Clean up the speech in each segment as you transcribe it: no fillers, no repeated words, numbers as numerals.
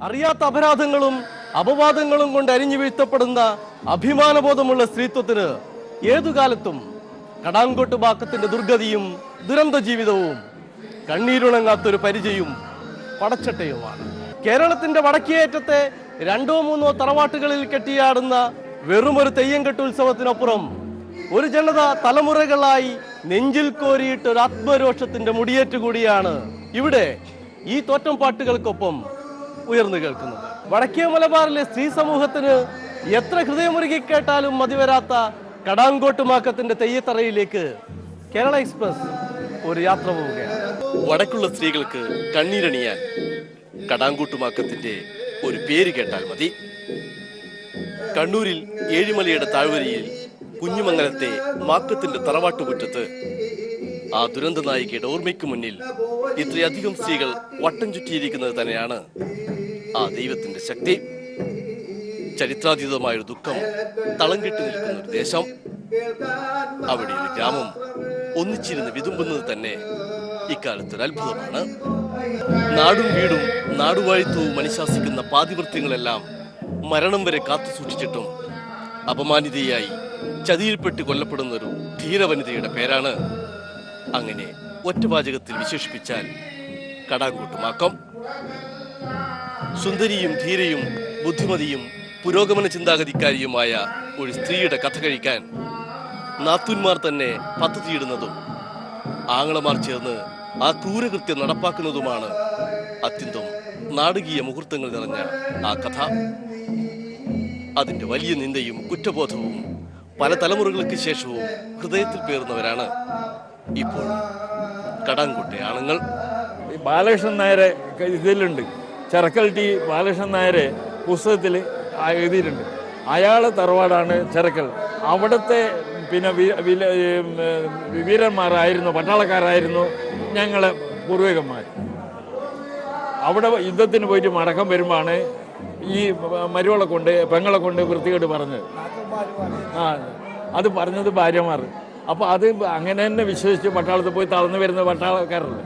അറിയാത്ത അപരാധങ്ങളും അപവാദങ്ങളും കൊണ്ട് അരിഞ്ഞു വീഴ്ത്തപ്പെടുന്ന അഭിമാനബോധമുള്ള സ്ത്രീത്വത്തിന് ഏതുകാലത്തും കടാങ്കോട്ട് ബാക്കത്തിന്റെ ദുർഗതിയും ദുരന്ത ജീവിതവും കണ്ണീരുണങ്ങാത്തൊരു പരിചയവും പടച്ചട്ടയുമാണ്. കേരളത്തിന്റെ വടക്കേയറ്റത്തെ 2-3 തറവാട്ടുകളിൽ കെട്ടിയാടുന്ന വെറുമൊരു തെയ്യംകെട്ടുത്സവത്തിനപ്പുറം ഒരു ജനത തലമുറകളായി നെഞ്ചിൽ കോരിയിട്ട് ഒരു ആത്മരോഷത്തിന്റെ മുടിയേറ്റുകൂടിയാണ് ഇവിടെ ഈ തോറ്റം പാട്ടുകൾക്കൊപ്പം ഉയർന്നു കേൾക്കുന്നത്. വടക്കേ മലബാറിലെ സ്ത്രീ സമൂഹത്തിന് എത്ര ഹൃദയമുറുകി കേട്ടാലും മതിവരാത്ത കടാങ്കോട്ട് മാക്കത്തിന്റെ തെയ്യത്തറയിലേക്ക് കേരള എക്സ്പ്രസ് ഒരു യാത്ര പോവുകയാണ്. വടക്കുള്ള സ്ത്രീകൾക്ക് കണ്ണീരണിയാൻ കടാങ്കോട്ടുമാക്കത്തിന്റെ ഒരു പേര് കേട്ടാൽ മതി. കണ്ണൂരിൽ ഏഴിമലയുടെ താഴ്വരയിൽ കുഞ്ഞുമംഗലത്തെ മാക്കത്തിന്റെ തറവാട്ടുമുറ്റത്ത് ആ ദുരന്ത നായികയുടെ ഓർമ്മയ്ക്ക് മുന്നിൽ ഇത്രയധികം സ്ത്രീകൾ വട്ടം ചുറ്റിയിരിക്കുന്നത് തന്നെയാണ് ആ ദൈവത്തിന്റെ ശക്തി. ചരിത്രാതീതമായൊരു ദുഃഖം തളം കെട്ടി നിൽക്കുന്ന ഒരു ദേശം, അവിടെ ഒരു ഗ്രാമം ഒന്നിച്ചിരുന്ന് വിതുമ്പുന്നത് തന്നെ ഇക്കാലത്തൊരു അത്ഭുതമാണ്. നാടും വീടും നാടുവാഴിത്വവും അനുശാസിക്കുന്ന പാതിവൃത്യങ്ങളെല്ലാം മരണം വരെ കാത്തു സൂക്ഷിച്ചിട്ടും അപമാനിതയായി ചതിയിൽപ്പെട്ട് കൊല്ലപ്പെടുന്ന ഒരു ധീരവനിതയുടെ പേരാണ് അങ്ങനെ ഒറ്റവാചകത്തിൽ വിശേഷിപ്പിച്ചാൽ കടാങ്കോട്ട് മാക്കം. സുന്ദരിയും ധീരയും ബുദ്ധിമതിയും പുരോഗമന ചിന്താഗതിക്കാരിയുമായ ഒരു സ്ത്രീയുടെ കഥ കഴിക്കാൻ നാത്തൂന്മാർ തന്നെ പദ്ധതിയിടുന്നതും ആങ്ങളമാർ ചേർന്ന് ആ ക്രൂരകൃത്യം നടപ്പാക്കുന്നതുമാണ് അത്യന്തം നാടകീയ മുഹൂർത്തങ്ങൾ നിറഞ്ഞ ആ കഥ. അതിന്റെ വലിയ നിന്ദയും കുറ്റബോധവും പല തലമുറകൾക്ക് ശേഷവും ഹൃദയത്തിൽ പേറുന്നവരാണ് ഇപ്പോൾ കടാങ്കോട്ടെ ആണുങ്ങൾ. ബാലകൃഷ്ണൻ നായരെ ഇതിലുണ്ട്, ചെറക്കൽ ടി ബാലകൃഷ്ണൻ നായരെ പുസ്തകത്തിൽ എഴുതിയിട്ടുണ്ട്. അയാളെ തറവാടാണ് ചെറക്കൽ. അവിടുത്തെ പിന്നെ വീരന്മാരായിരുന്നു, പട്ടാളക്കാരായിരുന്നു ഞങ്ങളെ പൂർവികന്മാർ. അവിടെ യുദ്ധത്തിന് പോയിട്ട് മടക്കം വരുമ്പോഴാണ് ഈ മരുവളെ കൊണ്ട് പെങ്ങളെ കൊണ്ട് വൃത്തികേട് പറഞ്ഞത്. അത് പറഞ്ഞത് ഭാര്യമാർ. അപ്പോൾ അത് അങ്ങനെ തന്നെ വിശ്വസിച്ച് പട്ടാളത്തിൽ പോയി തളർന്നു വരുന്ന പട്ടാളക്കാരല്ലേ.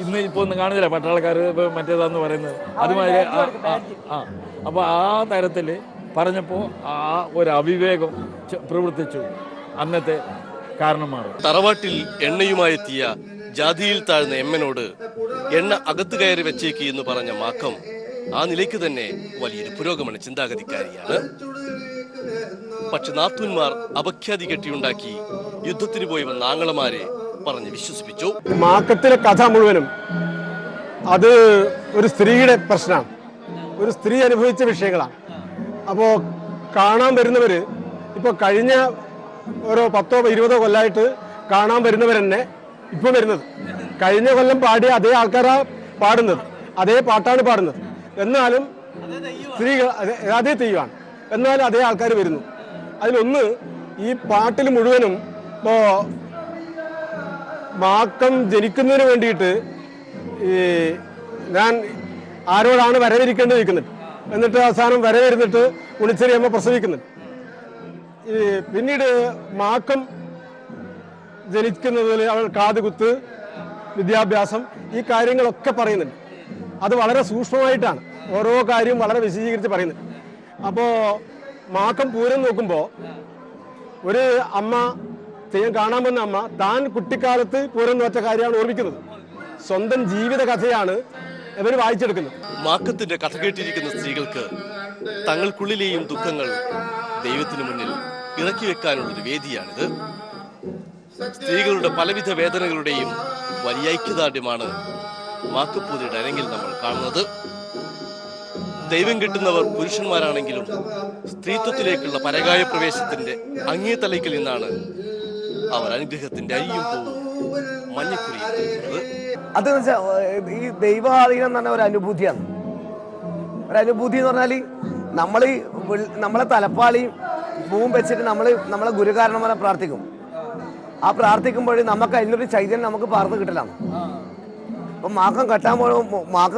ഇന്ന് ഇപ്പോൾ ഒന്നും കാണുന്നില്ല പട്ടാളക്കാർ മറ്റേതാന്ന് പറയുന്നത്. അതുമാതിരി അപ്പോൾ ആ തരത്തിൽ പറഞ്ഞപ്പോൾ ആ ഒരു അവിവേകം പ്രവർത്തിച്ചു അന്നത്തെ കാരണന്മാർ. തറവാട്ടിൽ എണ്ണയുമായെത്തിയ ജാതിയിൽ താഴ്ന്ന എമ്മനോട് എണ്ണ അകത്ത് കയറി വെച്ചേക്ക് എന്ന് പറഞ്ഞ മാക്കം ആ നിലയ്ക്ക് തന്നെ വലിയൊരു പുരോഗമന ചിന്താഗതിക്കാരിയാണ്. പക്ഷെ നാത്തൂന്മാർ അപഖ്യാതി കെട്ടിയുണ്ടാക്കി യുദ്ധത്തിന് പോയി വന്ന ആങ്ങളമാരെ പറഞ്ഞ് വിശ്വസിപ്പിച്ചു. മാക്കത്തിലെ കഥ മുഴുവനും അത് ഒരു സ്ത്രീയുടെ പ്രശ്നമാണ്, ഒരു സ്ത്രീ അനുഭവിച്ച വിഷയങ്ങളാണ്. അപ്പോൾ കാണാൻ വരുന്നവര് ഇപ്പോൾ കഴിഞ്ഞ ഓരോ 10-20 കൊല്ലമായിട്ട് കാണാൻ വരുന്നവരെന്നെ ഇപ്പം വരുന്നത് കഴിഞ്ഞ കൊല്ലം പാടിയ അതേ ആൾക്കാരാ പാടുന്നത്, അതേ പാട്ടാണ് പാടുന്നത്. എന്നാലും സ്ത്രീകൾ അതേ തെയ്യമാണ്, എന്നാലും അതേ ആൾക്കാർ വരുന്നു. അതിലൊന്ന് ഈ പാട്ടിൽ മുഴുവനും ഇപ്പോൾ മാക്കം ജനിക്കുന്നതിന് വേണ്ടിയിട്ട് ഞാൻ ആരോടാണ് വരവിരിക്കേണ്ടത് ചോദിക്കുന്നുണ്ട്. എന്നിട്ട് അവസാനം വരവരുന്നിട്ട് ഉണിച്ചെറിയമ്മ പ്രസവിക്കുന്നുണ്ട്. പിന്നീട് മാക്കം ജനിക്കുന്നതിൽ അവൾ കാതുകുത്ത്, വിദ്യാഭ്യാസം, ഈ കാര്യങ്ങളൊക്കെ പറയുന്നുണ്ട്. അത് വളരെ സൂക്ഷ്മമായിട്ടാണ് ഓരോ കാര്യവും വളരെ വിശദീകരിച്ച് പറയുന്നത്. അപ്പോൾ മാക്കം പൂരം നോക്കുമ്പോൾ ഒരു അമ്മ തെയ്യം കാണാൻ വന്ന അമ്മ താൻ കുട്ടിക്കാലത്ത് പൂരം നോറ്റ കാര്യമാണ് ഓർമ്മിക്കുന്നത്. സ്വന്തം ജീവിത കഥയാണ് ഇവർ വായിച്ചെടുക്കുന്നത്. മാക്കത്തിന്റെ കഥ കേട്ടിരിക്കുന്ന സ്ത്രീകൾക്ക് തങ്ങൾക്കുള്ളിലെയും ദുഃഖങ്ങൾ ദൈവത്തിന് മുന്നിൽ ഇറക്കി വെക്കാനുള്ളൊരു വേദിയാണിത്. സ്ത്രീകളുടെ പലവിധ വേദനകളുടെയും വലിയ ഐക്യദാർഢ്യമാണ് മാക്കപ്പൂതിയുടെ അരങ്ങിൽ നമ്മൾ കാണുന്നത്. ദൈവം കിട്ടുന്നവർ പുരുഷന്മാരാണെങ്കിലും സ്ത്രീത്വത്തിലേക്കുള്ള പരകായ പ്രവേശത്തിന്റെ അങ്ങേ തലയ്ക്കിൽ നിന്നാണ് അവർ അനുഗ്രഹത്തിന്റെ അരിയും പോവും മഞ്ഞക്കുറിയും നൽകുന്നത്. അതെന്ന് വെച്ചാൽ ഈ ദൈവാധീനം തന്നെ ഒരു അനുഭൂതിയാണ്. ഒരു അനുഭൂതി എന്ന് പറഞ്ഞാൽ നമ്മളെ തലപ്പാളിയും പൂവും വെച്ചിട്ട് നമ്മളെ ഗുരുകാരണന്മാരെ പ്രാർത്ഥിക്കും. ആ പ്രാർത്ഥിക്കുമ്പോൾ നമുക്ക് അതിനൊരു ചൈതന്യം നമുക്ക് പകർന്നു കിട്ടലാണ്. അപ്പം മാക്കം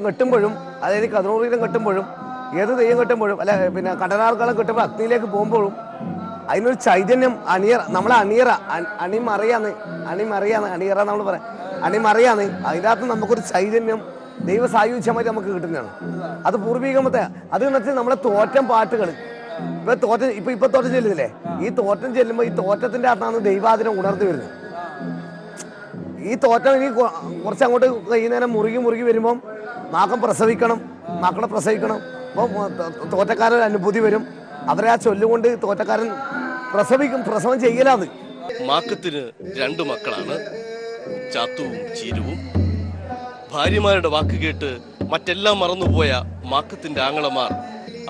കെട്ടുമ്പോഴും അതായത് കതിരൂറിലും കെട്ടുമ്പോഴും ഏത് തെയ്യം കെട്ടുമ്പോഴും അല്ല പിന്നെ കടനാർക്കളം കെട്ടുമ്പോൾ അഗ്നിയിലേക്ക് പോകുമ്പോഴും അതിനൊരു ചൈതന്യം നമ്മളെ അണിമറിയാന്ന് അണിയറ നമ്മൾ പറയാം. അണിമറിയാന്ന് അതിനകത്ത് നമുക്കൊരു ചൈതന്യം ദൈവ സായുജ്യമായിട്ട് നമുക്ക് കിട്ടുന്നതാണ്. അത് പൂർവികമത്തെ അത് എന്ന് വെച്ചാൽ നമ്മളെ തോറ്റം പാട്ടുകൾ ഇപ്പൊ തോറ്റം ചെല്ലുന്നില്ലേ, ഈ തോറ്റം ചെല്ലുമ്പോൾ ഈ തോറ്റത്തിന്റെ അകത്താണ് ദൈവാദിനം ഉണർന്നു വരുന്നത്. ഈ തോറ്റം ഇനി കുറച്ചങ്ങോട്ട് വൈകുന്നേരം മുറുകി വരുമ്പം മക്കളെ പ്രസവിക്കണം. അപ്പോൾ തോറ്റക്കാരൻ അനുഭൂതി വരും. അവരെ ആ ചൊല്ലുകൊണ്ട് തോറ്റക്കാരൻ പ്രസവം ചെയ്യലാത്. മാക്കത്തിന് 2 മക്കളാണ്, ചാത്തുവും ചീരുവും. ഭാര്യമാരുടെ വാക്ക് കേട്ട് മറ്റെല്ലാം മറന്നുപോയ മാക്കത്തിന്റെ ആങ്ങളമാർ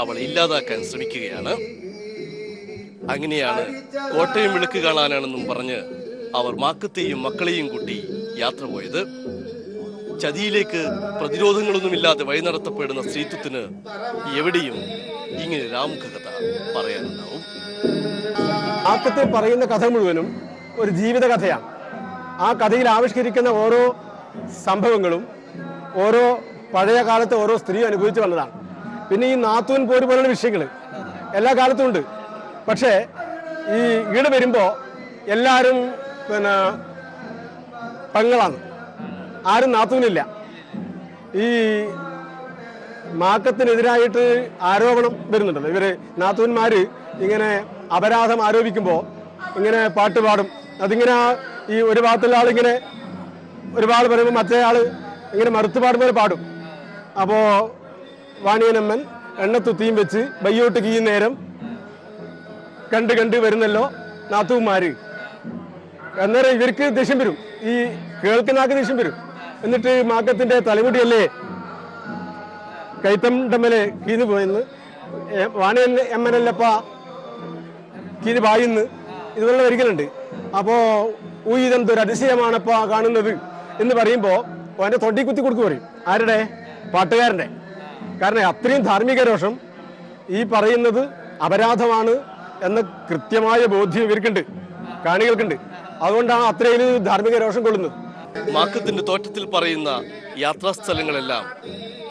അവളെ ഇല്ലാതാക്കാൻ ശ്രമിക്കുകയാണ്. അങ്ങനെയാണ് കോട്ടയം വിളക്ക് കാണാനാണെന്നും പറഞ്ഞ് അവർ മാക്കത്തെയും മക്കളെയും കൂട്ടി യാത്ര പോയത്. ചതിയിലേക്ക് പ്രതിരോധങ്ങളൊന്നുമില്ലാതെ വഴി നടത്തപ്പെടുന്ന സ്ത്രീത്വത്തിന് എവിടെയും ഇങ്ങനെ രാമകഥ പറയാനുണ്ടാവും. മാക്കത്തിൽ പറയുന്ന കഥ മുഴുവനും ഒരു ജീവിത കഥയാണ്. ആ കഥയിൽ ആവിഷ്കരിക്കുന്ന ഓരോ സംഭവങ്ങളും ഓരോ പഴയ കാലത്ത് ഓരോ സ്ത്രീ അനുഭവിച്ചു വന്നതാണ്. പിന്നെ ഈ നാത്തൂൻ പോര് പോലുള്ള വിഷയങ്ങൾ എല്ലാ കാലത്തും ഉണ്ട്. പക്ഷേ ഈ ഈട് വരുമ്പോൾ എല്ലാവരും പെങ്ങളാണ്, ആരും നാത്തൂനില്ല. ഈ മാക്കത്തിനെതിരായിട്ട് ആരോപണം വരുന്നുണ്ടല്ലോ, ഇവര് നാത്തൂന്മാര് ഇങ്ങനെ അപരാധം ആരോപിക്കുമ്പോൾ ഇങ്ങനെ പാട്ട് പാടും. അതിങ്ങനെ ഈ ഒരു ഭാഗത്തുള്ള ആളിങ്ങനെ ഒരുപാട് പറയുമ്പോൾ മറ്റേ ആള് ഇങ്ങനെ മറുത്ത് പാടുമ്പോൾ പാടും. അപ്പോൾ വാണിയനമ്മൻ എണ്ണത്തുത്തിയും വെച്ച് ബയ്യോട്ട് കീയും നേരം കണ്ട് വരുന്നല്ലോ നാത്തൂന്മാര്. അന്നേരം ഇവർക്ക് ദേഷ്യം വരും, ഈ കേൾക്കുന്ന ദേഷ്യം വരും. എന്നിട്ട് മാക്കത്തിന്റെ തലമുടിയല്ലേ കൈത്തണ്ടമ്മലെ കീന്ന് പോയെന്ന്, വാണിയൻ എമ്മനല്ലപ്പ കീന് പായിന്ന്, ഇതുപോലെ ഒരിക്കലുണ്ട്. അപ്പോൾ ഇതെന്തൊരു അതിശയമാണപ്പ കാണുന്നത് എന്ന് പറയുമ്പോൾ അവൻ്റെ തൊണ്ടി കുത്തി കൊടുക്കു പറയും. ആരുടെ? പാട്ടുകാരൻ്റെ. കാരണം അത്രയും ധാർമ്മിക രോഷം ഈ പറയുന്നത് അപരാധമാണ് എന്ന കൃത്യമായ ബോധ്യം ഇവർക്കുണ്ട്, കാണികൾക്കുണ്ട്. അതുകൊണ്ടാണ് അത്രയും ധാർമ്മിക രോഷം കൊള്ളുന്നത്. മാക്കത്തിന്റെ തോറ്റത്തിൽ പറയുന്ന യാത്രാസ്ഥലങ്ങളെല്ലാം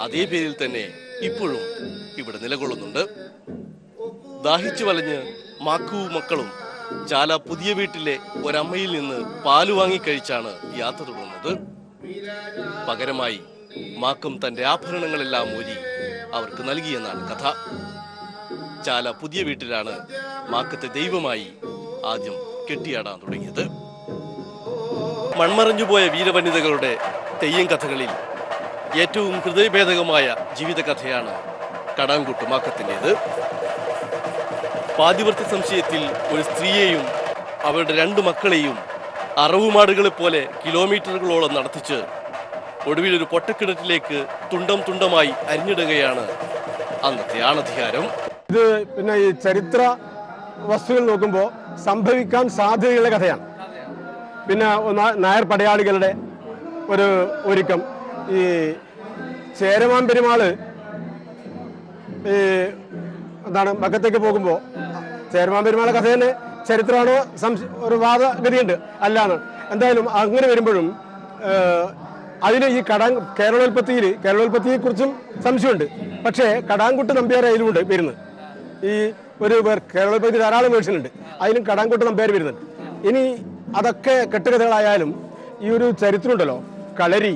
അതേ പേരിൽ തന്നെ ഇപ്പോഴും ഇവിടെ നിലകൊള്ളുന്നുണ്ട്. ദാഹിച്ചു വലഞ്ഞ് മാക്കുവും മക്കളും ചാല പുതിയ വീട്ടിലെ ഒരമ്മയിൽ നിന്ന് പാല് വാങ്ങിക്കഴിച്ചാണ് യാത്ര തുടർന്നത്. പകരമായി മാക്കം തന്റെ ആഭരണങ്ങളെല്ലാം ഊരി അവർക്ക് നൽകിയെന്നാണ് കഥ. ചാല പുതിയ വീട്ടിലാണ് മാക്കത്തെ ദൈവമായി ആദ്യം കെട്ടിയാടാൻ തുടങ്ങിയത്. മൺമറഞ്ഞുപോയ വീരവനിതകളുടെ തെയ്യം കഥകളിൽ ഏറ്റവും ഹൃദയഭേദകമായ ജീവിതകഥയാണ് കടാങ്കൂട്ട് മാക്കത്തിൻ്റെത്. പാതിവൃത്യ സംശയത്തിൽ ഒരു സ്ത്രീയെയും അവരുടെ 2 മക്കളെയും അറവുമാടുകളെ പോലെ കിലോമീറ്ററുകളോളം നടത്തിച്ച് ഒടുവിൽ ഒരു പൊട്ടക്കിണറ്റിലേക്ക് തുണ്ടമായി അരിഞ്ഞിടുകയാണ് അന്നത്തെ ആണധികാരം. ഇത് പിന്നെ ഈ ചരിത്ര വസ്തുക്കൾ നോക്കുമ്പോൾ സംഭവിക്കാൻ സാധ്യതയുള്ള കഥയാണ്. പിന്നെ നായർ പടയാളികളുടെ ഒരു ഒരുക്കം, ഈ ചേരമാൻ പെരുമാള് ഈ എന്താണ് മക്കത്തേക്ക് പോകുമ്പോൾ ചേരമാൻ പെരുമാളെ കഥ തന്നെ ചരിത്രമാണോ ഒരു വാദഗതിയുണ്ട്, അല്ലാന്ന്. എന്തായാലും അങ്ങനെ വരുമ്പോഴും അതിന് ഈ കേരളോൽപ്പത്തിയെ കുറിച്ചും സംശയമുണ്ട്. പക്ഷേ കടാങ്കുട്ട് നമ്പ്യാർ അതിലുമുണ്ട് വരുന്നത്. ഈ ഒരു കേരളോൽപ്പത്തി ധാരാളം വേർഷൻ ഉണ്ട്, അതിലും കടാങ്കുട്ട് നമ്പ്യാർ വരുന്നുണ്ട്. ഇനി അതൊക്കെ കെട്ടുകഥകളായാലും ഈ ഒരു ചരിത്രമുണ്ടല്ലോ, കളരി.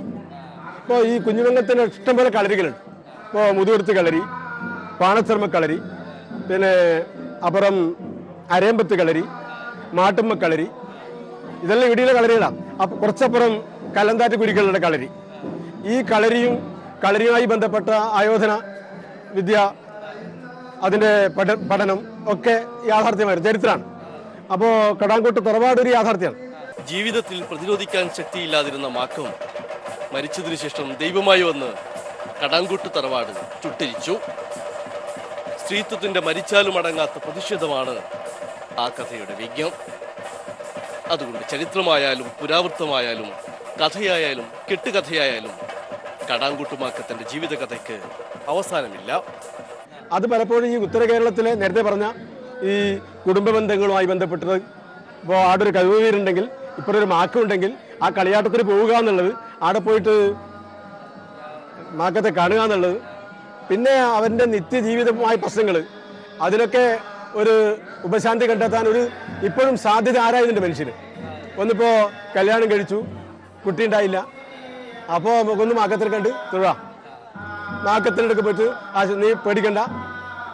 ഇപ്പോൾ ഈ കുഞ്ഞുമംഗത്തിന് ഇഷ്ടംപോലെ കളരികളുണ്ട്. ഇപ്പോൾ മുതുകെടുത്ത് കളരി, പാണച്ചർമ്മ കളരി, പിന്നെ അപ്പുറം അരയമ്പത്ത് കളരി, മാട്ടുമ്മ കളരി, ഇതെല്ലാം ഇടിയിലെ കളരികളാണ്. അപ്പം കുറച്ചപ്പുറം കലന്താറ്റ് കുരിക്കളുടെ കളരി. ഈ കളരിയുമായി ബന്ധപ്പെട്ട ആയോധന വിദ്യ, അതിൻ്റെ പഠനം ഒക്കെ യാഥാർത്ഥ്യമായിരുന്നു, ചരിത്രമാണ്. അപ്പോൾ കടാങ്കൂട്ട് തറവാട് ഒരു യാഥാർത്ഥ്യമാണ്. ജീവിതത്തിൽ പ്രതിരോധിക്കാൻ ശക്തിയില്ലാതിരുന്ന മാക്കം മരിച്ചതിനു ശേഷം ദൈവമായി വന്ന് കടാങ്കൂട്ട് തറവാട് ചുട്ടരിച്ചു. സ്ത്രീത്വത്തിന്റെ മരിച്ചാലും അടങ്ങാത്ത പ്രതിഷേധമാണ് ആ കഥയുടെ വിജ്ഞം. അതുകൊണ്ട് ചരിത്രമായാലും പുരാവൃത്തമായാലും കഥയായാലും കെട്ടുകഥയായാലും കടാങ്കൂട്ടുമാക്കത്തിന്റെ ജീവിതകഥയ്ക്ക് അവസാനമില്ല. അത് പലപ്പോഴും ഈ ഉത്തര കേരളത്തിലെ നേരത്തെ പറഞ്ഞ ഈ കുടുംബ ബന്ധങ്ങളുമായി ബന്ധപ്പെട്ടത്. ഇപ്പോൾ അവിടെ ഒരു കഴിവുവീരുണ്ടെങ്കിൽ, ഇപ്പോഴൊരു മാക്കമുണ്ടെങ്കിൽ ആ കളിയാട്ടത്തിന് പോവുക എന്നുള്ളത്, അവിടെ പോയിട്ട് മാക്കത്തെ കാണുക എന്നുള്ളത്, പിന്നെ അവൻ്റെ നിത്യജീവിതമായ പ്രശ്നങ്ങൾ, അതിനൊക്കെ ഒരു ഉപശാന്തി കണ്ടെത്താൻ ഇപ്പോഴും സാധ്യത ആരായുന്നുണ്ട് മനുഷ്യന്. ഒന്നിപ്പോൾ കല്യാണം കഴിച്ചു, കുട്ടി ഉണ്ടായില്ല, അപ്പോൾ നമുക്കൊന്ന് മാക്കത്തിൽ കണ്ട് തൊഴാം. മാക്കത്തിനടുക്ക് പോയിട്ട് നീ പേടിക്കണ്ട,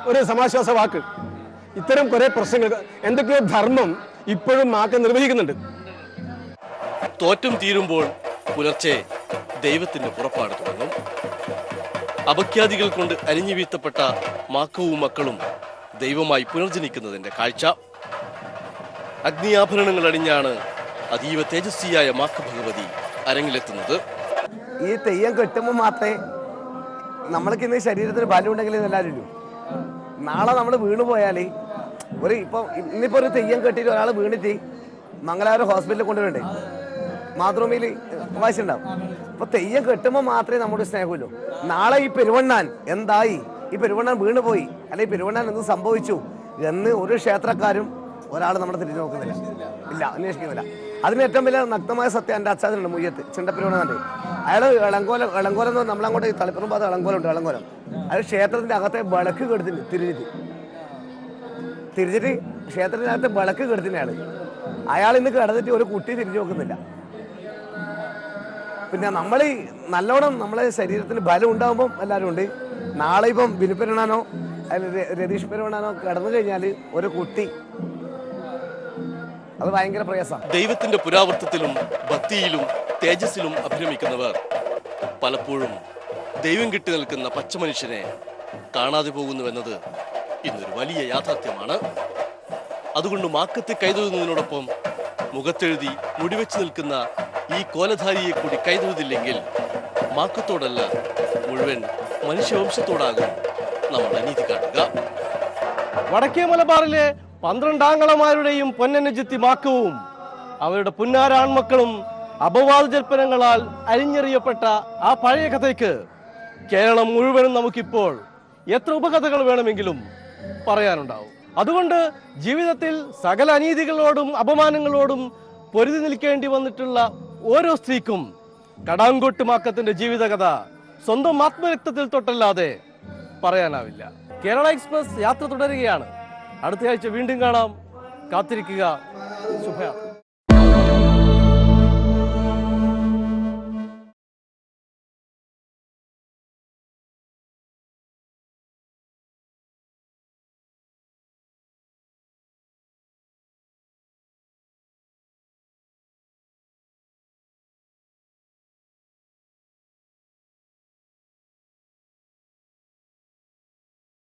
ഒരു സമാശ്വാസ വാക്ക്. ഇത്തരം കുറെ പ്രശ്നങ്ങൾ, എന്തൊക്കെയോ ധർമ്മം ഇപ്പോഴും മാക്ക നിർവഹിക്കുന്നുണ്ട്. തോറ്റം തീരുമ്പോൾ പുലർച്ചെ ദൈവത്തിന്റെ പുറപ്പാട് തുടങ്ങും. അപഖ്യാതികൾ കൊണ്ട് അരിഞ്ഞു വീഴ്ത്തപ്പെട്ട മാക്കവും മക്കളും ദൈവമായി പുനർജനിക്കുന്നതിന്റെ കാഴ്ച. അഗ്നിയാഭരണങ്ങൾ അണിഞ്ഞാണ് അതീവ തേജസ്വിയായ മാക്ക ഭഗവതി അരങ്ങിലെത്തുന്നത്. ഈ തെയ്യം കെട്ടുമ്പോൾ മാത്രമേ നമ്മൾക്ക് ഇന്ന് ശരീരത്തിന് ബലം ഉണ്ടെങ്കിൽ എല്ലാവരും നാളെ നമ്മൾ വീണു പോയാൽ ഇന്നിപ്പോൾ ഒരു തെയ്യം കെട്ടിയിട്ട് ഒരാൾ വീണിട്ട് മംഗലാപുരം ഹോസ്പിറ്റലിൽ കൊണ്ടുവരണ്ടേ, മാതൃഭൂമിയിൽ വായിച്ചിട്ടുണ്ടാവും. അപ്പോൾ തെയ്യം കെട്ടുമ്പോൾ മാത്രമേ നമ്മുടെ സ്നേഹമുള്ളൂ. നാളെ ഈ പെരുവണ്ണാൻ എന്തായി, ഈ പെരുവണ്ണാൻ വീണുപോയി, അല്ലെങ്കിൽ പെരുവണ്ണാൻ എന്ത് സംഭവിച്ചു എന്ന് ഒരു ക്ഷേത്രക്കാരും ഒരാൾ നമ്മളെ തിരിഞ്ഞു നോക്കുന്നില്ല, ഇല്ല, അന്വേഷിക്കുന്നില്ല. അതിന് ഏറ്റവും വലിയ നഗ്നമായ സത്യം എൻ്റെ അച്ഛനുണ്ട്, മുയ്യത്ത് ചിണ്ടപ്പെരുവണ്ണുണ്ട്. അയാൾ ഇളങ്കോലം എന്ന് പറഞ്ഞാൽ നമ്മളങ്ങോട്ട് തളിപ്പുറം ഭാഗത്ത് ഇളങ്കോലുണ്ട്. ഇളങ്കോലം അയാൾ ക്ഷേത്രത്തിൻ്റെ അകത്തെ വിളക്ക് കെടുത്തിന് തിരിച്ചിട്ട് ക്ഷേത്രത്തിൻ്റെ അകത്തെ വിളക്ക് കെടുത്തിനാണ്. അയാൾ ഇന്ന് കിടന്നിട്ട് ഒരു കുട്ടി തിരിഞ്ഞു നോക്കുന്നില്ല. പിന്നെ നമ്മൾ നല്ലോണം നമ്മളെ ശരീരത്തിന് ബലം ഉണ്ടാകുമ്പം എല്ലാവരും ഉണ്ട്. നാളെ ഇപ്പം ബിനുപ്പെരുവണ്ണാനോ അല്ലെങ്കിൽ രതീഷ് പെരുവണ്ണാനോ കിടന്നു കഴിഞ്ഞാൽ ഒരു കുട്ടി, അത് ഭയങ്കര പ്രയാസമാണ്. ദൈവത്തിന്റെ പുരാവൃത്തത്തിലും ഭക്തിയിലും തേജസ്സിലും അഭിരമിക്കുന്നവർ പലപ്പോഴും ദൈവം കിട്ടി നിൽക്കുന്ന പച്ചമനുഷ്യനെ കാണാതെ പോകുന്നുവെന്നത് ഇന്നൊരു വലിയ യാഥാർത്ഥ്യമാണ്. അതുകൊണ്ട് മാക്കത്തെ കൈതൊഴുന്നതിനോടൊപ്പം മുഖത്തെഴുതി മുടിവെച്ച് നിൽക്കുന്ന ഈ കോലധാരിയെ കൂടി കൈതൊഴുതില്ലെങ്കിൽ മാക്കത്തോടല്ല, മുഴുവൻ മനുഷ്യവംശത്തോടാകും നമ്മൾ അനീതി കാട്ടുക. വടക്കേ മലബാറിലെ 12 ആങ്ങളമാരുടെയും പൊന്നനുജത്തി മാക്കവും അവരുടെ പുന്നാരാൺമക്കളും അപവാദ ജൽപ്പനങ്ങളാൽ അരിഞ്ഞെറിയപ്പെട്ട ആ പഴയ കഥയ്ക്ക് കേരളം മുഴുവനും നമുക്കിപ്പോൾ എത്ര ഉപകഥകൾ വേണമെങ്കിലും പറയാനുണ്ടാവും. അതുകൊണ്ട് ജീവിതത്തിൽ സകല അനീതികളോടും അപമാനങ്ങളോടും പൊരുതി നിൽക്കേണ്ടി വന്നിട്ടുള്ള ഓരോ സ്ത്രീക്കും കടാങ്കോട്ട് മാക്കത്തിന്റെ ജീവിതകഥ സ്വന്തം ആത്മരക്തത്തിൽ തൊട്ടല്ലാതെ പറയാനാവില്ല. കേരള എക്സ്പ്രസ് യാത്ര തുടരുകയാണ്. അടുത്തയാഴ്ച വീണ്ടും കാണാം. കാത്തിരിക്കുക. ശുഭയാത്ര.